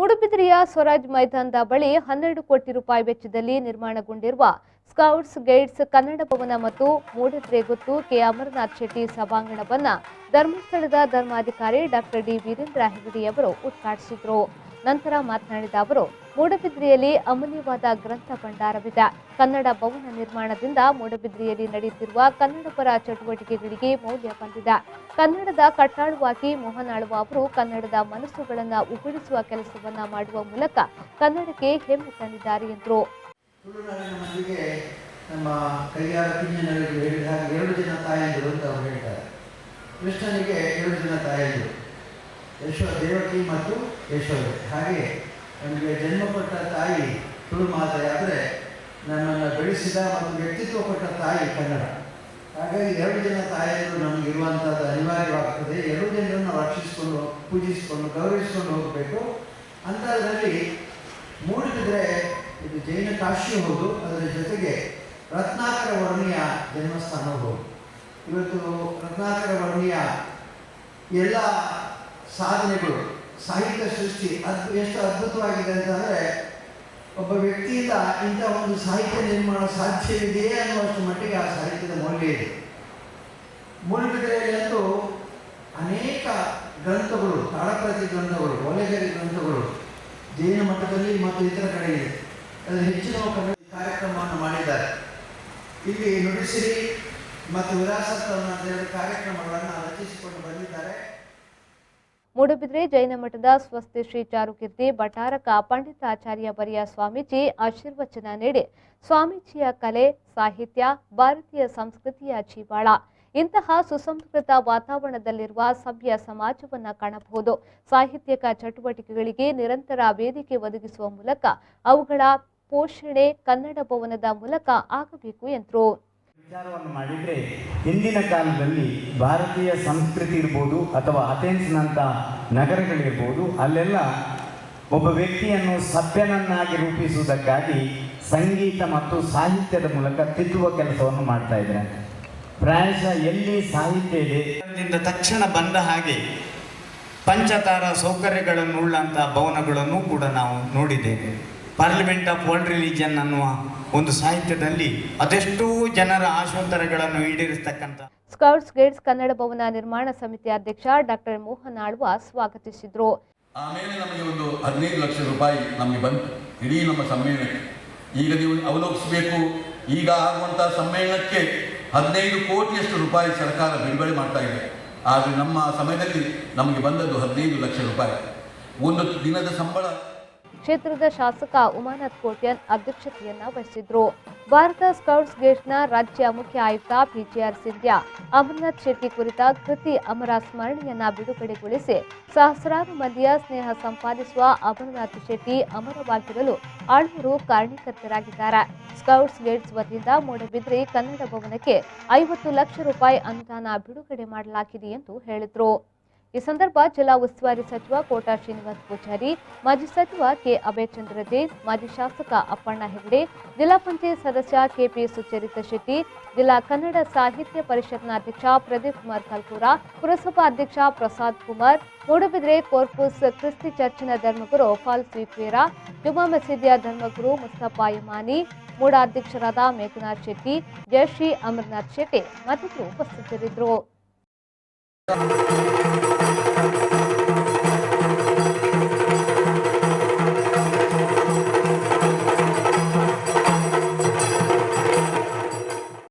ಮೂಡುಬಿದಿರೆಯ ಸ್ವರಾಜ್ ಮೈದಾನದ ಬಳಿ 12 ಕೋಟಿ ರೂಪಾಯಿ ವೆಚ್ಚದಲ್ಲಿ ನಿರ್ಮಾಣಗೊಂಡಿರುವ ಸ್ಕೌಟ್ಸ್ ಗೈಡ್ಸ್ ಕನ್ನಡ ಭವನ ಮತ್ತು ಮೂಡುಬಿದಿರೆ ಗುತ್ತು ಕೆ ಅಮರನಾಥ್ ಶೆಟ್ಟಿ ಸಭಾಂಗಣವನ್ನು ಧರ್ಮಸ್ಥಳದ ಧರ್ಮಾಧಿಕಾರಿ ಡಾಕ್ಟರ್ ಡಿ ವೀರೇಂದ್ರ ಹೆಗಡೆ ಅವರು ಉದ್ಘಾಟಿಸಿದರು. ನಂತರ ಮಾತನಾಡಿದ ಅವರು, ಮೂಡುಬಿದಿರೆಯಲ್ಲಿ ಅಮೂಲ್ಯವಾದ ಗ್ರಂಥ ಭಂಡಾರವಿದೆ. ಕನ್ನಡ ಭವನ ನಿರ್ಮಾಣದಿಂದ ಮೂಡುಬಿದಿರೆಯಲ್ಲಿ ನಡೆಯುತ್ತಿರುವ ಕನ್ನಡಪರ ಚಟುವಟಿಕೆಗಳಿಗೆ ಮೌಲ್ಯ ಬಂದಿದೆ. ಕನ್ನಡದ ಕಟ್ಟಾಳುವಾಗಿ ಮೋಹನ್ ಆಳ್ವ ಅವರು ಕನ್ನಡದ ಮನಸ್ಸುಗಳನ್ನು ಉಗುಳಿಸುವ ಕೆಲಸವನ್ನ ಮಾಡುವ ಮೂಲಕ ಕನ್ನಡಕ್ಕೆ ಹೆಮ್ಮೆ ತಂದಿದ್ದಾರೆ ಎಂದರು. ತುಳುನಾಡಿನ ಮಂದಿಗೆ ನಮ್ಮ ಕೈಯಾರ ಕಿಂಜನರಿಗೆ ಹೇಳಿದ ಹಾಗೆ 2 ಜನ ತಾಯಂದಿರು ಅಂತ ಅವರು ಹೇಳ್ತಾರೆ. ಕೃಷ್ಣನಿಗೆ 2 ಜನ ತಾಯಂದಿರು, ದೇವಕಿ ಮತ್ತು ಯಶೋದೆ. ಹಾಗೆ ನಮಗೆ ಜನ್ಮ ಕೊಟ್ಟ ತಾಯಿ ತುಳು ಮಾತೆಯಾದರೆ ನನ್ನನ್ನು ಬೆಳೆಸಿದ ಮತ್ತು ವ್ಯಕ್ತಿತ್ವ ಕೊಟ್ಟ ತಾಯಿ ಕನ್ನಡ. ಹಾಗಾಗಿ 2 ಜನ ತಾಯಿಯರು ನಮಗಿರುವಂಥದ್ದು ಅನಿವಾರ್ಯವಾಗ್ತದೆ. 2 ಜನರನ್ನು ರಕ್ಷಿಸಿಕೊಂಡು, ಪೂಜಿಸಿಕೊಂಡು, ಗೌರವಿಸಿಕೊಂಡು ಹೋಗಬೇಕು. ಅಂಥದ್ರಲ್ಲಿ ಮೂಡುಬಿದಿರೆ ಇದು ಜೈನ ಕಾಶಿ ಹೌದು, ಅದರ ಜೊತೆಗೆ ರತ್ನಾಕರ ವರ್ಣಿಯ ಜನ್ಮಸ್ಥಾನ ಹೌದು. ಇವತ್ತು ರತ್ನಾಕರ ವರ್ಣಿಯ ಎಲ್ಲ ಸಾಧನೆಗಳು, ಸಾಹಿತ್ಯ ಸೃಷ್ಟಿ ಎಷ್ಟು ಅದ್ಭುತವಾಗಿದೆ ಅಂತಂದರೆ, ಒಬ್ಬ ವ್ಯಕ್ತಿಯಿಂದ ಇಂಥ ಒಂದು ಸಾಹಿತ್ಯ ನಿರ್ಮಾಣ ಸಾಧ್ಯವಿದೆಯೇ ಅನ್ನುವಷ್ಟು ಮಟ್ಟಿಗೆ ಆ ಸಾಹಿತ್ಯದ ಮೌಲ್ಯ ಇದೆ. ಮೂಡುಬಿದಿರೆಯಲ್ಲಂತೂ ಅನೇಕ ಗ್ರಂಥಗಳು, ತಾಳಪ್ರತಿ ಗ್ರಂಥಗಳು, ಒಲೆಗರಿ ಗ್ರಂಥಗಳು ಜೈನ ಮಠದಲ್ಲಿ ಮತ್ತು ಇತರ ಕಡೆ ಇದೆ. ಅದರ ಹೆಚ್ಚಿನ ಕಾರ್ಯಕ್ರಮವನ್ನು ಮಾಡಿದ್ದಾರೆ. ಇಲ್ಲಿ ನುಡಿಸಿರಿ ಮತ್ತು ವಿರಾಸತ್ ಅನ್ನೋ ಕಾರ್ಯಕ್ರಮಗಳನ್ನು ರಚಿಸಿಕೊಂಡು ಬಂದಿದ್ದಾರೆ. ಮೂಡುಬಿದಿರೆ ಜೈನ ಮಠದ ಸ್ವಸ್ತಿ ಶ್ರೀ ಚಾರುಕೀರ್ತಿ ಭಟಾರಕ ಪಂಡಿತಾಚಾರ್ಯ ಬರಿಯ ಸ್ವಾಮೀಜಿ ಆಶೀರ್ವಚನ ನೀಡಿ, ಸ್ವಾಮೀಜಿಯ ಕಲೆ, ಸಾಹಿತ್ಯ ಭಾರತೀಯ ಸಂಸ್ಕೃತಿಯ ಜೀವಾಳ. ಇಂತಹ ಸುಸಂಸ್ಕೃತ ವಾತಾವರಣದಲ್ಲಿರುವ ಸಭ್ಯ ಸಮಾಜವನ್ನು ಕಾಣಬಹುದು. ಸಾಹಿತ್ಯಿಕ ಚಟುವಟಿಕೆಗಳಿಗೆ ನಿರಂತರ ವೇದಿಕೆ ಒದಗಿಸುವ ಮೂಲಕ ಅವುಗಳ ಪೋಷಣೆ ಕನ್ನಡ ಭವನದ ಮೂಲಕ ಆಗಬೇಕು ಎಂದರು. ವಿಚಾರವನ್ನು ಮಾಡಿದರೆ ಹಿಂದಿನ ಕಾಲದಲ್ಲಿ ಭಾರತೀಯ ಸಂಸ್ಕೃತಿ ಇರ್ಬೋದು ಅಥವಾ ಅಥೆನ್ಸ್ನಂಥ ನಗರಗಳಿರ್ಬೋದು, ಅಲ್ಲೆಲ್ಲ ಒಬ್ಬ ವ್ಯಕ್ತಿಯನ್ನು ಸಭ್ಯನನ್ನಾಗಿ ರೂಪಿಸುವುದಕ್ಕಾಗಿ ಸಂಗೀತ ಮತ್ತು ಸಾಹಿತ್ಯದ ಮೂಲಕ ತಿದ್ದುವ ಕೆಲಸವನ್ನು ಮಾಡ್ತಾ ಇದ್ದಾರೆ. ಪ್ರಾಯಶಃ ಎಲ್ಲಿ ಸಾಹಿತ್ಯ ಇದೆ ತಕ್ಷಣ ಬಂದ ಹಾಗೆ ಪಂಚತಾರ ಸೌಕರ್ಯಗಳನ್ನು ಉಳ್ಳಂಥ ಭವನಗಳನ್ನು ಕೂಡ ನಾವು ನೋಡಿದ್ದೇವೆ. ಪಾರ್ಲಿಮೆಂಟ್ ಆಫ್ ವರ್ಲ್ಡ್ ರಿಲಿಜನ್ ಅನ್ನುವ ಒಂದು ಸಾಹಿತ್ಯದಲ್ಲಿ ಅದೆಷ್ಟೋ ಜನರ ಆಶೋತ್ತರಗಳನ್ನು ಈಡೇರಿಸತಕ್ಕಂಥ ಸ್ಕೌಟ್ಸ್ ಗೈಡ್ಸ್ ಕನ್ನಡ ಭವನ ನಿರ್ಮಾಣ ಸಮಿತಿ ಅಧ್ಯಕ್ಷ ಡಾಕ್ಟರ್ ಮೋಹನ್ ಆಳ್ವ ಸ್ವಾಗತಿಸಿದರು. ಆಮೇಲೆ ನಮಗೆ ಒಂದು 15 ಲಕ್ಷ ರೂಪಾಯಿ ನಮಗೆ ಬಂತು ಇಡೀ ನಮ್ಮ ಸಮ್ಮೇಳನಕ್ಕೆ. ಈಗ ನೀವು ಅವಲೋಕಿಸಬೇಕು, ಈಗ ಆಗುವಂಥ ಸಮ್ಮೇಳನಕ್ಕೆ 15 ಕೋಟಿಯಷ್ಟು ರೂಪಾಯಿ ಸರ್ಕಾರ ಬಿಡುಗಡೆ ಮಾಡ್ತಾ ಇದೆ. ಆದರೆ ನಮ್ಮ ಸಮಯದಲ್ಲಿ ನಮಗೆ ಬಂದದ್ದು 15 ಲಕ್ಷ ರೂಪಾಯಿ ಒಂದು ದಿನದ ಸಂಬಳ. ಕ್ಷೇತ್ರದ ಶಾಸಕ ಉಮಾನಾಥ್ ಕೋಟ್ಯನ್ ಅಧ್ಯಕ್ಷತೆಯನ್ನ ವಹಿಸಿದ್ರು. ಭಾರತ ಸ್ಕೌಟ್ಸ್ ಗೈಡ್ಸ್ನ ರಾಜ್ಯ ಮುಖ್ಯ ಆಯುಕ್ತ ಪಿಜಿಆರ್ ಸಿಂಧ್ಯಾ ಅಮರನಾಥ್ ಶೆಟ್ಟಿ ಕುರಿತ ಕೃತಿ ಅಮರ ಸ್ಮರಣೆಯನ್ನ ಬಿಡುಗಡೆಗೊಳಿಸಿ, ಸಹಸ್ರಾರು ಮಂದಿಯ ಸ್ನೇಹ ಸಂಪಾದಿಸುವ ಅಮರನಾಥ್ ಶೆಟ್ಟಿ ಅಮರವಾಗಿರಲು ಆಳ್ವರು ಕಾರಣೀಕರ್ತರಾಗಿದ್ದಾರೆ. ಸ್ಕೌಟ್ಸ್ ಗೈಡ್ಸ್ ವತಿಯಿಂದ ಮೂಡುಬಿದಿರೆ ಕನ್ನಡ ಭವನಕ್ಕೆ 50 ಲಕ್ಷ ರೂಪಾಯಿ ಅನುದಾನ ಬಿಡುಗಡೆ ಮಾಡಲಾಗಿದೆ ಎಂದು ಹೇಳಿದರು. ಈ ಸಂದರ್ಭ ಜಿಲ್ಲಾ ಉಸ್ತುವಾರಿ ಸಚಿವ ಕೋಟಾ ಶ್ರೀನಿವಾಸ್ ಪೂಜಾರಿ, ಮಾಜಿ ಸಚಿವ ಕೆ ಅಭಯಚಂದ್ರ ಜೈನ್, ಮಾಜಿ ಶಾಸಕ ಅಪ್ಪಣ್ಣ ಹೆಗಡೆ, ಜಿಲ್ಲಾ ಪಂಚಾಯತ್ ಸದಸ್ಯ ಕೆಪಿ ಸುಚರಿತ ಶೆಟ್ಟಿ, ಜಿಲ್ಲಾ ಕನ್ನಡ ಸಾಹಿತ್ಯ ಪರಿಷತ್ನ ಅಧ್ಯಕ್ಷ ಪ್ರದೀಪ್ ಕುಮಾರ್ ಕಲ್ಕೂರ, ಪುರಸಭಾ ಅಧ್ಯಕ್ಷ ಪ್ರಸಾದ್ ಕುಮಾರ್, ಮೂಡುಬಿದಿರೆ ಕೋರ್ಪುಸ್ ಕ್ರಿಸ್ತಿ ಚರ್ಚಿನ ಧರ್ಮಗುರು ಫಾಲ್ ಸ್ವೀಪೇರಾ, ಜುಮಾ ಮಸೀದಿಯ ಧರ್ಮಗುರು ಮುಸ್ತಫಾ ಯಮಾನಿ, ಮೂಡ ಅಧ್ಯಕ್ಷರಾದ ಮೇಘನಾಥ್ ಶೆಟ್ಟಿ, ಜಯಶ್ರೀ ಅಮರನಾಥ್ ಶೆಟ್ಟಿ ಮತ್ತಿತರರು ಉಪಸ್ಥಿತರಿದ್ದರು.